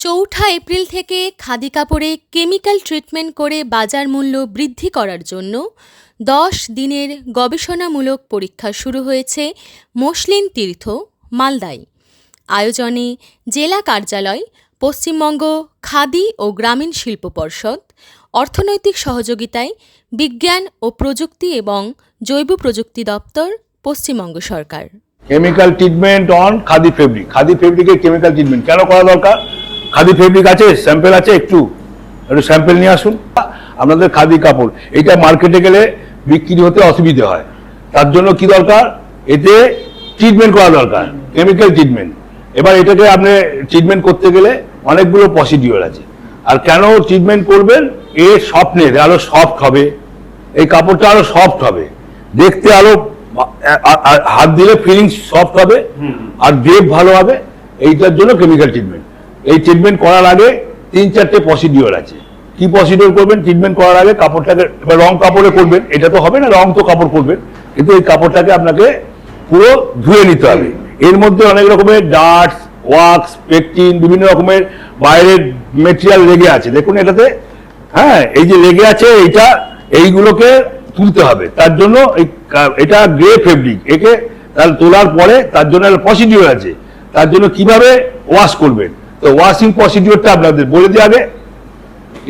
চৌঠা এপ্রিল থেকে খাদি কাপড়ে কেমিক্যাল ট্রিটমেন্ট করে বাজার মূল্য বৃদ্ধি করার জন্য 10 দিনের গবেষণামূলক পরীক্ষা শুরু হয়েছে মসলিন তীর্থ, মালদায়। আয়োজনে জেলা কার্যালয়, পশ্চিমবঙ্গ খাদি ও গ্রামীণ শিল্প পর্ষদ, অর্থনৈতিক সহযোগিতায় বিজ্ঞান ও প্রযুক্তি এবং জৈব প্রযুক্তি দপ্তর, পশ্চিমবঙ্গ সরকার। Chemical treatment on khadi fabric. Khadi ফেব্রিকের কেমিক্যাল ট্রিটমেন্ট কেন করা দরকার? খাদি ফেব্রিক আছে, স্যাম্পেল আছে, একটু স্যাম্পেল নিয়ে আসুন। আপনাদের খাদি কাপড় এটা মার্কেটে গেলে বিক্রি হতে অসুবিধে হয়, তার জন্য কি দরকার? এতে ট্রিটমেন্ট করা দরকার, কেমিক্যাল ট্রিটমেন্ট। এবার এটাকে আপনি ট্রিটমেন্ট করতে গেলে অনেকগুলো প্রসিডিওর আছে। আর কেন ট্রিটমেন্ট করবেন? এর সফটনেস আরো সফট হবে, এই কাপড়টা আরো সফট হবে, দেখতে আরো হাত দিলে ফিলিং সফট হবে, আর গ্রেপ ভালো হবে। এইটার জন্য কেমিক্যাল ট্রিটমেন্ট। এই ট্রিটমেন্ট করার আগে 3-4টে প্রসিডিওর আছে। কি প্রসিডিওর করবেন? ট্রিটমেন্ট করার আগে কাপড়টাকে, এবার রং কাপড়ে করবেন, এটা তো হবে না, রং তো কাপড় করবেন, কিন্তু এই কাপড়টাকে আপনাকে পুরো ধুয়ে নিতে হবে। এর মধ্যে অনেক রকমের ডার্টস, ওয়াক্স, পেকটিন, বিভিন্ন রকমের বাইরের মেটেরিয়াল লেগে আছে। দেখুন এটাতে, হ্যাঁ, এই যে লেগে আছে এইগুলোকে তুলতে হবে। তার জন্য এটা গ্রে ফেব্রিক, একে তার তোলার পরে তার জন্য একটা প্রসিডিওর আছে। তার জন্য কিভাবে ওয়াশ করবেন, তো ওয়াশিং প্রসিডিওরটা আপনাদের বলে দিয়ে আগে।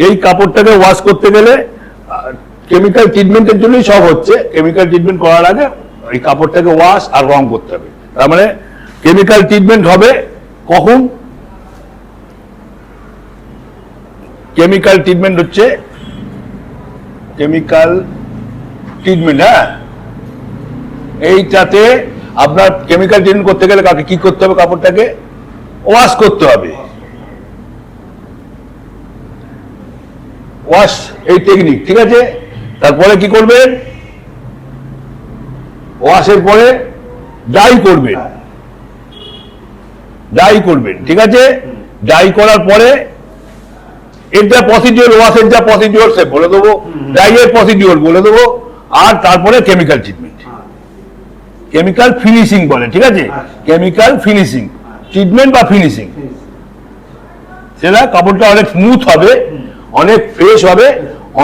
এই কাপড়টাকে ওয়াশ করতে গেলে কেমিক্যাল ট্রিটমেন্টের জন্যই সব হচ্ছে। কেমিক্যাল ট্রিটমেন্ট করার আগে এই কাপড়টাকে ওয়াশ আর রং করতে হবে। তার মানে কেমিক্যাল ট্রিটমেন্ট হবে কখন? কেমিক্যাল ট্রিটমেন্ট হচ্ছে কেমিক্যাল ট্রিটমেন্ট, হ্যাঁ, এইটাতে আপনার কেমিক্যাল ট্রিটমেন্ট করতে গেলে কাকে কি করতে হবে? কাপড়টাকে ওয়াশ করতে হবে। ওয়াশ এই টেকনিক, ঠিক আছে। তারপরে কি করবেন? ওয়াশের পরে ডাই করবেন, ডাই করবেন, ঠিক আছে। ডাই করার পরে এর যা প্রসিডিওর, ওয়াশের যা প্রসিডিওর সে বলে দেবো, ডাইয়ের প্রসিডিওর বলে দেবো, আর তারপরে কেমিক্যাল ট্রিটমেন্ট, কেমিক্যাল ফিনিশিং বলে, ঠিক আছে। কেমিক্যাল ফিনিশিং, ট্রিটমেন্ট বা ফিনিশিং, সেটা কাপড়টা অনেক স্মুথ হবে, অনেক ফ্রেশ হবে,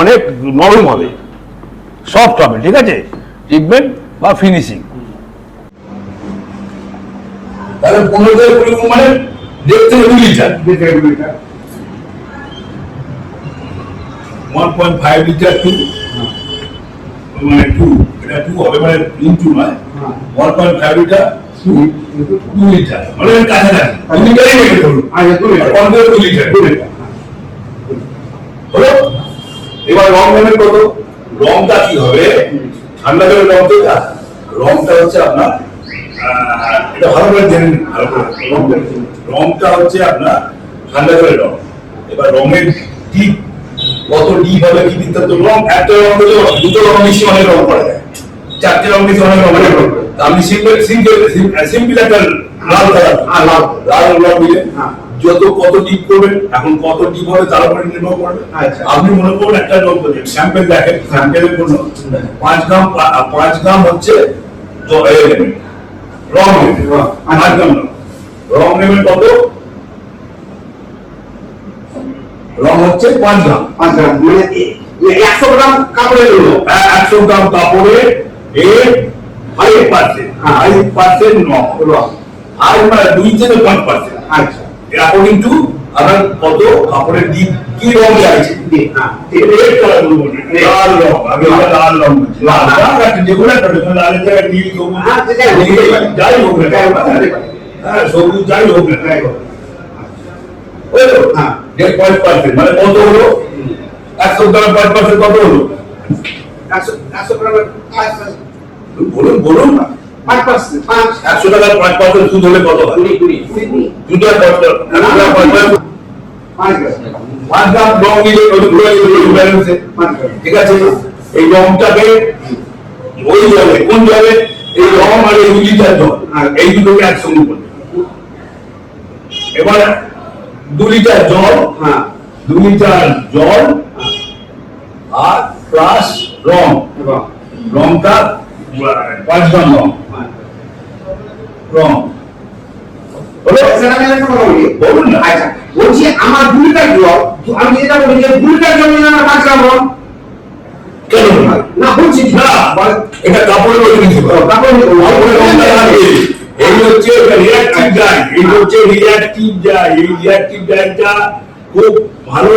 অনেক নরম হবে, সফট হবে, ঠিক আছে। ট্রিটমেন্ট বা ফিনিশিং। তাহলে 15 মানে দেখতে 2 লিটার, 1.5 লিটার টু, মানে 2, এটা 2 হবে, মানে ইনটু নয়, 1.5 লিটার 2 লিটার, মানে কাছাকাছি 2 লিটারই মেরে ধরুন, 2 লিটার হলো। এবার রং নেবেন কত? রংটা কি হবে? ঠান্ডা জলের রং, তো রংটা হচ্ছে আপনার, এটা ভালো করে জেনে নিন, রংটা হচ্ছে আপনার ঠান্ডা জলের রং। এবার রঙের ডিপ কত ডিপ হবে কি দিতে? তো রং একটা রং হলে 2টো রং মিশিয়ে অনেক রং করা যায়, 4টে রং মিশিয়ে অনেক রং করা যায়। আপনি সিম্পল একটা লাল কালার, লাল রং দিলে যত কত ডিপ করবেন, এখন কত ডিপ হবে তার উপরে নির্ভর করবে। আপনি মনে করুন একটা রং করবেন, স্যাম্পেল দেখেন, স্যাম্পেলের জন্য 5 গ্রাম হচ্ছে তো রং নেবেন, 5 গ্রাম রং নেবেন। কত রং হচ্ছে? 5 গ্রাম। 100 গ্রাম কাপড়ে 100 গ্রাম কাপড়ে এর 5% রং, আর মানে 2 থেকে 5%। আচ্ছা, অ্যাকর্ডিং টু আপনার কত কাপড়ের ডিপ, কি রং চাইছে, রেড কালার বলবো, লাল রং, আমি লাল রং বলছি, লাল যেগুলো লালের জায়গায় নীল, যাই হোক না, হ্যাঁ, সবুজ যাই হোক না, বুঝলো? হ্যাঁ, 5%, মানে কত হলো? 100 গ্রাম 5% কত হলো? 100 গ্রামের 5%, বলুন বলুন না, 5%, 100 টাকার 5% সুদ হলে কত হয়? 2 টাকা 5 গ্রাম রং নিলে ব্যালেন্সে, ঠিক আছে। এই রংটাকে ওই জলে, কোন জলে? এই রং আর এই 2 লিটার জল, এই দুটোকে একসঙ্গে করবে। এবার 2 লিটার জল, 2 লিটার জল আর প্লাস রং, রংটা 5 গ্রাম রং, বলুন না। বলছি আমার 2 লিটার জল, আমি যেটা বলি যে 2 লিটার জল নিয়ে আমার 5 গ্রাম রং। কেন না? না বলছি না, এটা কাপড়ের ওজন হিসেবে। কাপড়ের রংটা লাগে। এই হচ্ছে রিঅ্যাক্টিভ ডাই, এই হচ্ছে রিঅ্যাক্টিভ ডাই। এই রিঅ্যাক্টিভ ডাইটা খুব ভালো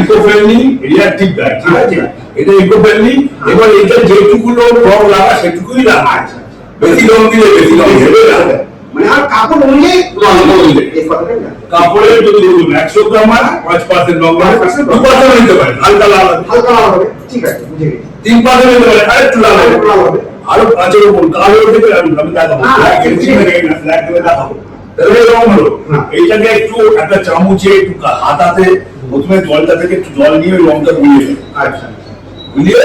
ইকো ফ্রেন্ডলি রিঅ্যাক্টিভ ডাই, ঠিক আছে? এটা ইকো ফ্রেন্ডলি। এবার এটা যেটুকু রং লাগা সেটুকুই লাগা। বেশি রং দিলে বেশি রং হবে না। মানে আর কাপড় অনুযায়ী রং দিলে এই কথাটা না। কাপড়ের যদি ধরুন 100 গ্রাম আর 5% রং লাগে, 2% নিতে পারেন, হালকা লাল হবে। হালকা লাল হবে, ঠিক আছে, বুঝে গেছি। 3% নিতে পারেন, আরেকটু লাল হবে। লাল হবে। আরো 5-এর উপর কালো থেকে আমি দেখাবো, ব্ল্যাক থেকে দেখাবো। তাহলে রং হলো এইটাকে একটু একটা চামচে একটু হাতাতে প্রথমে জলটা থেকে একটু জল নিয়ে ওই রংটা গুলিয়ে দেবে। আচ্ছা, বুঝিয়ে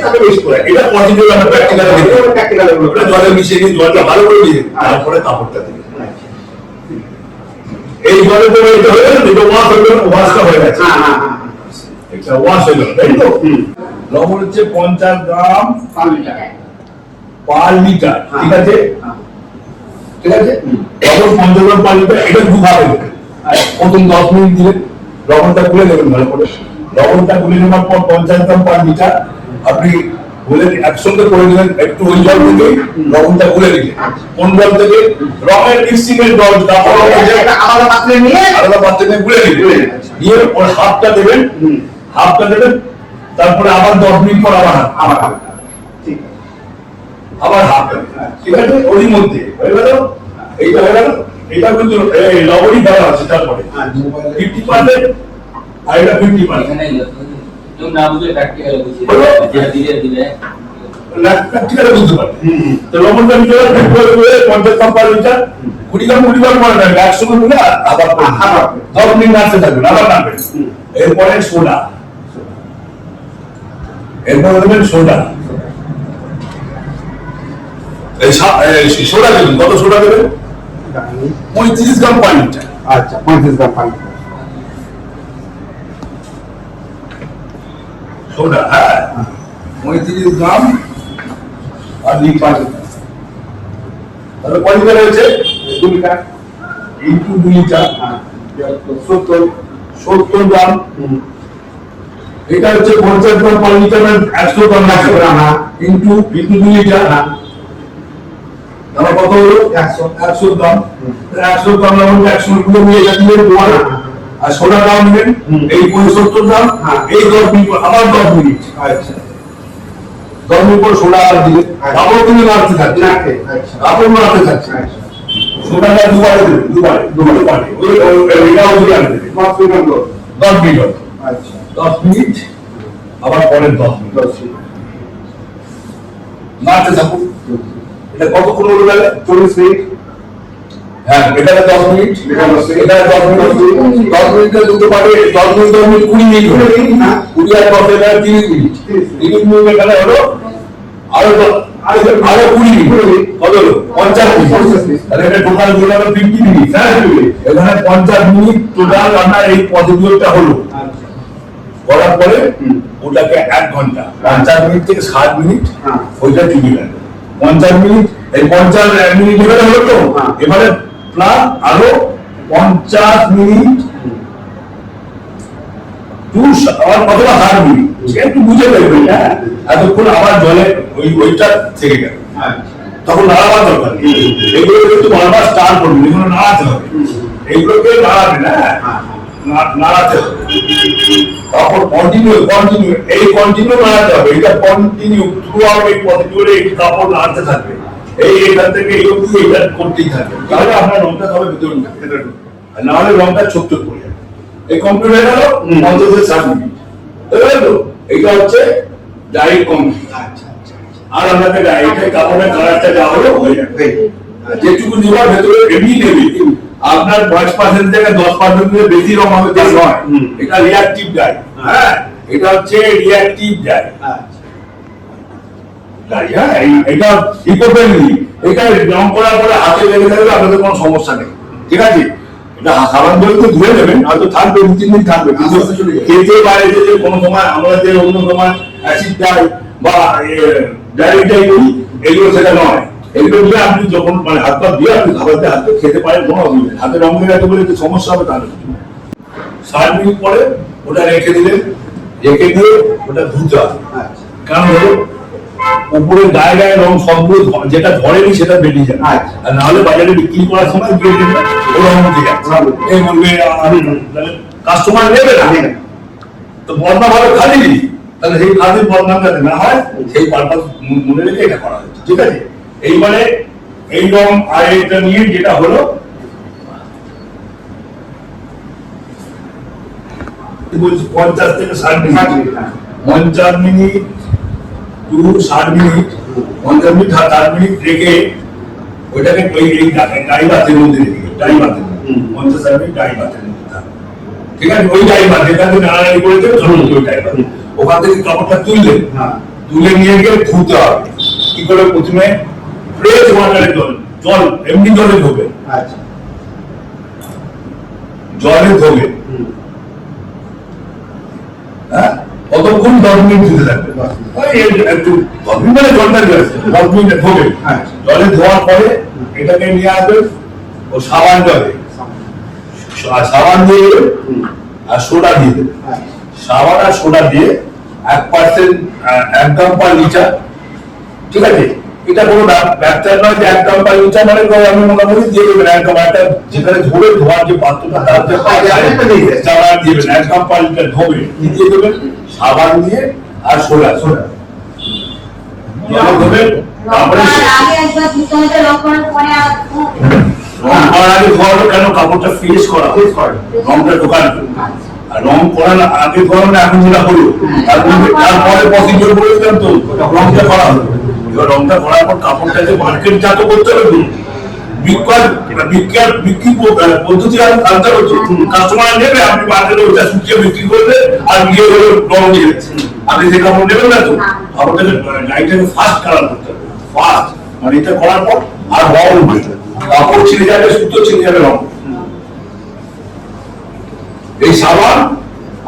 তারপরে বেশ করে এটা পজিটিভ আমরা প্র্যাকটিক্যাল দেখি। প্র্যাকটিক্যাল ওটা জলে মিশিয়ে দিয়ে জলটা ভালো করে দিয়ে তারপরে কাপড়টা দিই। এই জলে তো এটা হয়ে গেল, এটা ওয়াশ হয়ে গেল, ওয়াশটা হয়ে গেছে। হ্যাঁ হ্যাঁ হ্যাঁ, এটা ওয়াশ হয়ে গেল, তাই তো? লবণ হচ্ছে 50 গ্রাম 5 লিটার। পার লিটার, ঠিক আছে? হ্যাঁ। ঠিক আছে, লবণ 50 গ্রাম পার লিটার। এটা দুভাবে দেবেন। প্রথম 10 মিনিট দিলেন, লবণটা গুলে দেবেন ভালো করে। লবণটা গুলে নেওয়ার পর 50 গ্রাম পার লিটার আপনি গুলে একসঙ্গে করে দিলেন। একটু ওই জল থেকে লবণটা গুলে দিলেন। কোন জল থেকে? রঙের মিক্সিং এর জল, তারপর এটা আলাদা পাত্রে নিয়ে আলাদা পাত্রে নিয়ে গুলে দিলেন। দিয়ে ওর হাফটা দেবেন, হাফটা দেবেন। তারপরে আবার 10 মিনিট পর আবার হাফ, আবার হালকা। ঠিক আছে। আবার হাফ, ঠিক আছে? ওরই মধ্যে হয়ে গেল। এইটা হয়ে গেল। এটা কিন্তু এই লবণই দেওয়া আছে। তারপরে 50% আর এটা 50%। এখানে তুমি না বুঝে প্র্যাকটিক্যাল বুঝিয়ে হলো? ধীরে ধীরে প্র্যাকটিক্যালি বুঝতে পারবে। তো লবণটা ভিতরে 50 গ্রাম পার লিটার, 20 গ্রাম পরে নেবেন। একসঙ্গে মিলে আবার 10 মিনিট নাড়তে থাকবেন, আবার নাড়বেন। এরপরে সোডা, এরপরে দেবেন সোডা। এই সোডা দেবেন। কত সোডা দেবেন? 35 গ্রাম পার লিটার। আচ্ছা, 35 গ্রাম পানি। সোডা, হ্যাঁ, 35 গ্রাম আর লিটার। তাহলে কয় লিটার হয়েছে? 2 লিটার। ইন্টু 2 লিটার, 70 গ্রাম। এটা হচ্ছে 50 গ্রাম পার লিটার, 100 গ্রাম লাগবে ইন্টু 2 লিটার। তাহলে কত হলো? 100 গ্রাম। 100 গ্রাম লবণটা 100 গুলো নিয়ে যাচ্ছিলেন গোয়া। আর সোডা দাম নেবেন এই 75 গ্রাম। এই 10 মিনিট আবার 10 মিনিট। আচ্ছা, 10 মিনিট পর সোডা আর দিলে আবার তুমি নাড়তে থাকবে। আচ্ছা। আবার নাড়তে থাকছে। আচ্ছা। সোডাটা দুবারে দেবেন, দুবারে। এটাও দিয়ে আনতে দেবেন। 5 মিনিট হলো। 10 মিনিট হবে। আচ্ছা, 10 মিনিট আবার পরের 10 মিনিট 10 মিনিট। নাড়তে থাকুন। এটা কতক্ষণ হলো গেলে? 40 মিনিট। হ্যাঁ, এটা 10 মিনিট, এটা 10 মিনিট। 10 মিনিটে দুটো পারে 10 মিনিট 10 মিনিট 20 মিনিট হলো। 20 আর 10 এটা 30 মিনিট। 30 মিনিট এখানে হলো আরো 20 মিনিট। কত হলো? 50 মিনিট। তাহলে এটা টোটাল হলো 50 মিনিট। হ্যাঁ, এখানে 50 মিনিট টোটাল আপনার এই প্রসিডিউরটা হলো। করার পরে ওটাকে 1 ঘন্টা 50 মিনিট থেকে 60 মিনিট ওইটা চুকে গেল। 50 মিনিট, এই 50 মিনিট এখানে হলো তো, এবারে প্লাস আরো 50 মিনিট আবার অথবা 60 মিনিট, একটু বুঝে দেখবেন। হ্যাঁ, এতক্ষণ আবার জলে ওইটা থেকে গেল। তখন নাড়াবার দরকার নেই। এগুলো কিন্তু বারবার স্টার করবেন, এগুলো নাড়াতে হবে। এইগুলোকে নাড়াবেন, হ্যাঁ, নাড়াতে হবে। তখন কন্টিনিউ এই কন্টিনিউ নাড়াতে হবে। এটা কন্টিনিউ থ্রু আউট এই প্রসিডিউরে এই কাপড় নাড়তে থাকবে। এই এখান থেকে এই অবধি এটা করতেই থাকবে। তাহলে আপনার রংটা হবে ভিতরে ঢুকবে। আর না হলে রংটা ছোট ছোট পড়ে যাবে। এই কমপ্লিট হয়ে গেল 50 থেকে 60 মিনিট। বুঝলেন তো? এটা হচ্ছে ডাইরেক্ট কমপ্লিট। আর আপনাকে ডাইরেক্ট কাপড়ের কালারটা যা হলো হয়ে যাবে। যেটুকু নেওয়ার ভেতরে এমনি নেবে। আপনার 5% থেকে 10% থেকে বেশি রং হবে তা নয়। এটা রিঅ্যাক্টিভ ডাই। হ্যাঁ, এটা হচ্ছে রিঅ্যাক্টিভ ডাই। হ্যাঁ, এটা ইকো ফ্রেন্ডলি। এটা রং করার পরে হাতে লেগে থাকলে আপনাদের কোনো সমস্যা নেই, ঠিক আছে? এটা সাবান জল তো ধুয়ে নেবেন, হয়তো থাকবে 2-3 দিন থাকবে। কিন্তু খেতে বাইরে যে কোনো সময় আমরা যে অন্য সময় অ্যাসিড ডাই বা ডাইরেক্ট ডাই করি, এগুলো সেটা নয়। এগুলো দিয়ে আপনি যখন মানে হাত পা দিয়ে আপনি খাবারতে হাতে খেতে পারেন, কোনো অসুবিধা নেই। হাতে রং লেগে গেছে বলে একটু সমস্যা হবে তাহলে। 60 মিনিট পরে ওটা রেখে দিলেন, রেখে দিয়ে ওটা ধুতে হবে। কারণ হলো উপরের গায়ে গায়ে রং সবগুলো যেটা ধরেনি সেটা বেরিয়ে যাবে, আর নাহলে বাজারে বিক্রি করার সময় দিয়ে দেবে ও রং উঠে যাচ্ছে, এই বলবে কাস্টমার নেবে না। তো বদনাম হবে খালি, তাহলে সেই খাদির বদনাম যাতে না হয় সেই পারপাস মনে রেখে এটা করা হচ্ছে, ঠিক আছে। এইবারে এই রং আর এটা নিয়ে যেটা হলো 50 থেকে 60 minute, 50 minute to 60 minute, 50 minute 60 minute রেখে ওইটাকে এই ডাই বাতের মধ্যে রেখে, ডাই বাতের 50 মিনিট ডাই বাতের মধ্যে থাকবে, ঠিক আছে। ওই ডাই বাত যেখানে নাড়াড়ি করেছে ওই ডাই বাত, ওখান থেকে কাপড়টা তুললেন, তুলে নিয়ে গিয়ে ধুতে হবে। কি করে? প্রথমে ফ্রেশ ওয়াটারে জল এমনি জলে ধোবে, জলে ধোবে, হ্যাঁ কতক্ষণ? 10 মিনিট ধুতে থাকবে, একটু 10 মিনিট মানে জলটা গেছে 10 মিনিট ধোবে। জলে ধোয়ার পরে এটাকে নিয়ে আসবে ও সাবান জলে, সাবান দিয়ে আর সোডা দিয়ে দেবে, সাবান আর সোডা দিয়ে 1% 1 গ্রাম পার লিটার, ঠিক আছে। এটা কোনো ব্যাকটেরিয়া নয় যে 1 গ্রাম পার লিটার মানে আমি মোটামুটি দিয়ে দেবেন 1 গ্রাম, একটা যেখানে ধোবে ধোয়ার যে পাত্রটা তার যে সাবান দিবেন 1 গ্রাম পার লিটার ধোবে দিয়ে দেবেন, সাবান দিয়ে আর সোডা ধোবেন। তারপরে আগে ধোয়ানো কেন? কাপড়টা ফ্রেশ করা, রংটা ঢোকানো, আর রং করার আগে ধোয়ানো এখন যেটা হলো তারপরে প্রসিডিওর বলেছিলাম তো রংটা করা হলো। এবার রংটা করার পর কাপড়টাকে মার্কেট জাত করতে হবে, বিক্রি পদ্ধতি আলাদা হচ্ছে, কাস্টমার নেবে, আপনি মার্কেটে ওটা শুকিয়ে বিক্রি করবে আর গিয়ে হলো রং দিয়ে দিচ্ছে, আপনি যে কাপড় নেবেন না তো কাপড়টাকে গাড়িটাকে ফাস্ট কালার করতে হবে, ফাস্ট মানে এটা করার পর আর রং উঠবে, কাপড় ছিঁড়ে যাবে, সুতো ছিঁড়ে যাবে, রং। এই সাবান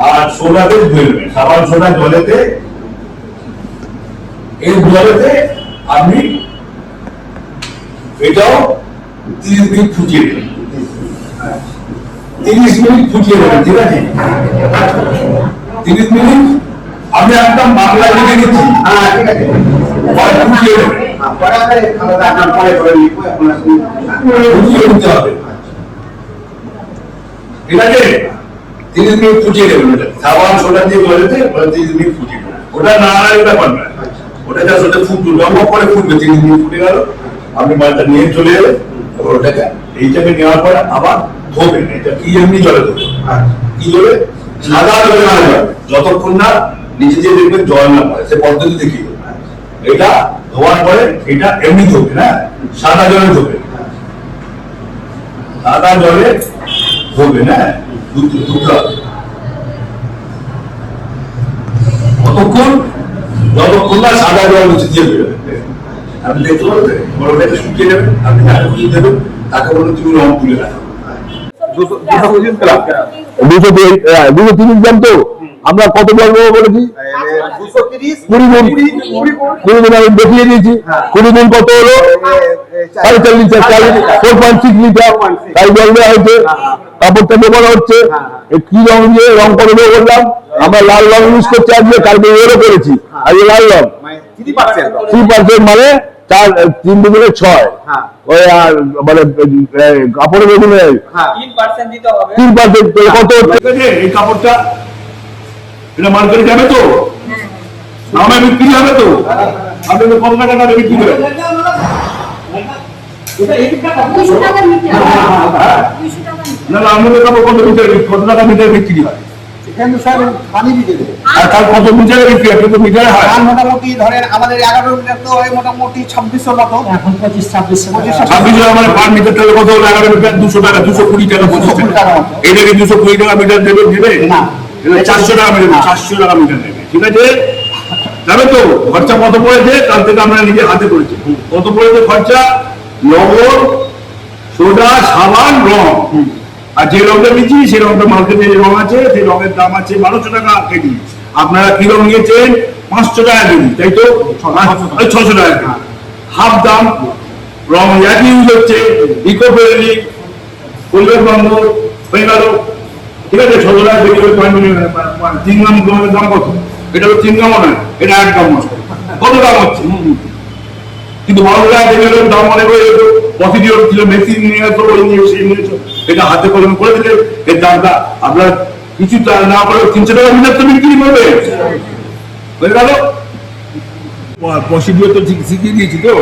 আর সোডাতে ধুয়ে নেবেন, সাবান সোডা জলেতে, এই জলেতে আপনি এটাও 30 মিনিট ফুটিয়ে দেবেন, 30 মিনিট ফুটিয়ে দেবেন, ঠিক আছে। 30 মিনিট আমি একদম বাংলায় লিখে দিচ্ছি, ঠিক আছে। ফুটিয়ে দেবেন, ফুটিয়ে দিতে হবে, ঠিক আছে। 30 মিনিট ফুটিয়ে দেবেন, সাবান সোডা দিয়ে জলেতে 30 মিনিট ফুটিয়ে দেবেন, ওটা নাড়াড়ি ব্যাপার না, ওটা যা ওটা ফুটবে, লম্বা করে ফুটবে, 30 মিনিট ফুটে গেল, আপনি মালটা নিয়ে চলে যাবেন। ওটাকে এইটাকে নেওয়ার পরে আবার ধোবেন, এটা কি এমনি জলে ধোবেন, কি জলে? সাদা জলে না, যতক্ষণ না নিচে দিয়ে দেখবেন জল না পড়ে, সে পদ্ধতি দেখিয়ে দেবেন। এটা ধোয়ার পরে এটা এমনি ধোবেন, হ্যাঁ সাদা জলে ধোবেন, সাদা জলে ধোবেন, হ্যাঁ ধুতে হবে। কতক্ষণ? যতক্ষণ না সাদা জল নিচে দিয়ে বেরোবে, আপনি দেখতে পারবেন। ওটাকে শুকিয়ে নেবেন, আপনি যাকে বুঝিয়ে দেবেন তাকে বলুন তুমি রং তুলে রাখো। 230 গ্রাম তো আমরা কত গ্রাম বলেছি? 20 গুণ আমি দেখিয়ে দিয়েছি। 20 গুণ কত হলো? 4.5 লিটার, 4.6 লিটার তাই জল দেওয়া হয়েছে, কাপড়টা ব্যবহার হচ্ছে। কি রং দিয়ে রং করে বললাম আমরা লাল রং ইউজ করছি, আজকে কালকে এরও করেছি, আজকে লাল রং 3% মানে 3 দুগুণে 6, ওই আর মানে কাপড়ের বেগুনে 3% কত হচ্ছে? এই কাপড়টা এটা মার্কেটে যাবে তো, দামে বিক্রি হবে তো, আপনি কত টাকা দামে বিক্রি করবেন? না না, আমাদের কাপড় কত মিটার, কত টাকা মিটার বিক্রি হয়? কত মিটারে বিক্রি হয়? কিন্তু মিটারে হয় মোটামুটি ধরেন আমাদের 11 মিটার তো মোটামুটি 2600 মতো, এখন 25-2600 মানে পার মিটার তাহলে কত হলো? 11 মিটার 200 টাকা, 220 টাকা, 25 টাকা। এটাকে 220 টাকা মিটার দেবে, না 400 টাকা মিটার, 400 টাকা মিটার দেবে, ঠিক আছে। যাবে তো? খরচা কত পড়েছে তার থেকে আমরা নিজে হাতে করেছি। কত পড়েছে খরচা? লবণ, সোডা, সাবান, রং। আর যে রংটা নিচ্ছি সেই রংটা মার্কেটে যে রং আছে সেই রঙের দাম আছে 1200 টাকা কেজি। আপনারা কি রং নিয়েছেন? 500 টাকা কেজি, তাই তো? 600 টাকা কেজি, হাফ দাম। রং একই ইউজ হচ্ছে, ইকো ফ্রেন্ডলি, পরিবেশ বান্ধব হয়ে গেল। ঠিক আছে ১৬ টাকা বিক্রি করে চিংগাম দাম কত? এটা তো চিংগামও নয়, এটা ১ গ্রাম মশলা। কত দাম হচ্ছে? কিন্তু বড়রা দেখে দাম মনে করে প্রসিডিওর ছিল, মেশিন নিয়ে আসো, ওই নিয়ে সেই নিয়েছো, এটা হাতে কলমে করে দিলে এর দামটা আপনার কিছু না করে ৩০০ টাকা মিটার তো বিক্রি করবে, বুঝে গেল? প্রসিডিওর তো ঠিক শিখিয়ে দিয়েছি তো,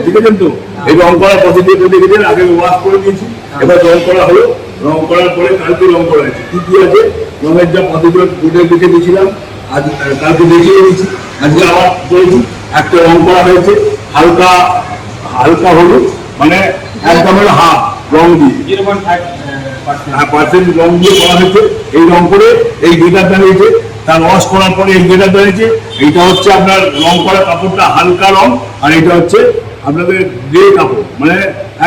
ঠিক আছে তো? এই রং করার প্রসিডিওর দেখেছেন, আগে ওয়াশ করে দিয়েছি, এবার রং করা হলো, রং করার পরে কালকে রং করা হয়েছে। কি কি আছে রঙের যা প্রসিডিওর বোর্ডে লিখে দিয়েছিলাম, আজ কালকে দেখিয়ে দিয়েছি, আজকে আবার করেছি। একটা রং করা হয়েছে হালকা হালকা হলুদ, মানে একদমের হাফ রং দিয়ে 0.5% রং দিয়ে করা হয়েছে। এই রং করে এই গেটার দাঁড়িয়েছে, তার ওয়াশ করার পরে এই গেটার দাঁড়িয়েছে। এইটা হচ্ছে আপনার রং করা কাপড়টা হালকা রং, আর এটা হচ্ছে আপনাদের গ্রে কাপড়, মানে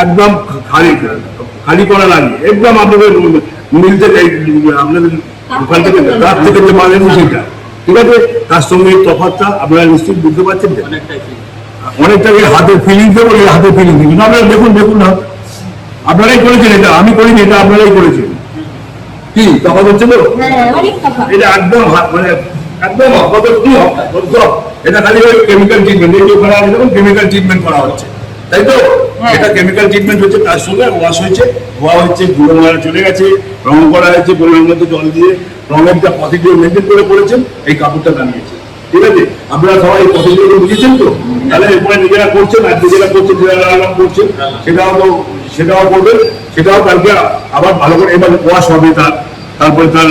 একদম খালি করা লাগে, একদম আপনাদের মিল থেকে আপনাদের ওখান থেকে রাত থেকে যে মালের সেটা, ঠিক আছে? তার সঙ্গে এই তফাৎটা আপনারা নিশ্চয়ই বুঝতে পারছেন। অনেকটাকে হাতের ফিলিং দেবো, হাতের ফিলিং দিবেন আপনারা। দেখুন দেখুন না, আপনারাই করেছেন এটা, আমি করিনি, এটা আপনারাই করেছেন। কি তফাৎ হচ্ছে তো? এটা একদম মানে একদম এটা খালি ওই কেমিক্যাল ট্রিটমেন্ট, এই ওখানে আছে দেখুন কেমিক্যাল ট্রিটমেন্ট করা হচ্ছে, তাই তো? এটা কেমিক্যাল ট্রিটমেন্ট হচ্ছে, তার সঙ্গে ওয়াশ হয়েছে, ধোয়া হচ্ছে, গুঁড়ো ময়লা চলে গেছে, রং করা হয়েছে, পরিমাণ মধ্যে জল দিয়ে রঙের যা প্রসিডিওর মেনটেন করে করেছেন, এই কাপড়টা দাঁড়িয়েছে, ঠিক আছে? আপনারা সবাই এই প্রসিডিওর বুঝেছেন তো? তাহলে এরপরে নিজেরা করছেন, আর নিজেরা করছেন, যারা করছেন সেটাও করবেন, সেটাও কালকে আবার ভালো করে এবার ওয়াশ হবে, তারপরে তার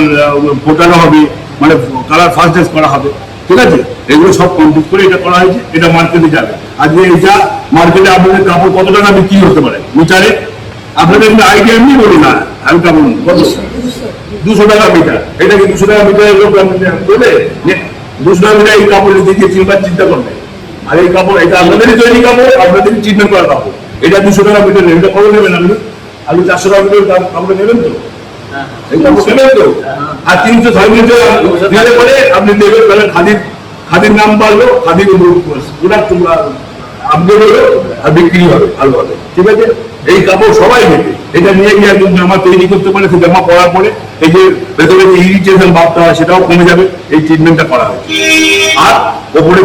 ফোটানো হবে, মানে কালার ফার্স্ট ড্রেস করা হবে, ঠিক আছে? এগুলো সব কমপ্লিট করে এটা করা হয়েছে, এটা মার্কেটে যাবে। আজকে এটা মার্কেটে আপনাদের কাপড় কত টাকা বিক্রি হতে পারে মিটারে? আপনাদের আইডিয়া এমনি বলি না, আমি কাপড় কত 200 টাকা মিটার। এটা কি 200 টাকা মিটারের লোক বলে 200 টাকা মিটার এই কাপড় দেখে চিন্তা করবে? আর এই কাপড় এটা আপনাদেরই তৈরি কাপড়, আপনাদেরই ট্রিটমেন্ট করা কাপড়, এটা 200 টাকা মিটার নেবেন। এটা কত নেবেন আপনি? আপনি 400 টাকা মিটার কাপড় নেবেন তো? এই কাপড় নেবেন তো? আর 300 350 দিলে পরে আপনি নেবেন, তাহলে খাদির নাম বাড়লো, খাদির প্রোডাক্ট আপডেট হলো, আর বিক্রি হবে ভালোভাবে, ঠিক আছে? এই কাপড় সবাই নেবে, এটা নিয়ে গিয়ে একজন জামা তৈরি করতে পারে, সেই জামা পরার পরে এই যে ভেতরে যে ইরিটেশন ভাবটা হয় সেটাও কমে যাবে, এই ট্রিটমেন্টটা করা হয়েছে। আর ওপরে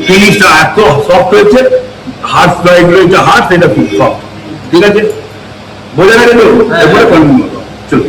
ফিনিশটা এত সফট হয়েছে, হার্ট এগুলো এটা হার্ট, এটা খুব সফট, ঠিক আছে? বোঝা গেছে তো? এরপরে কন্টিনিউ চলো।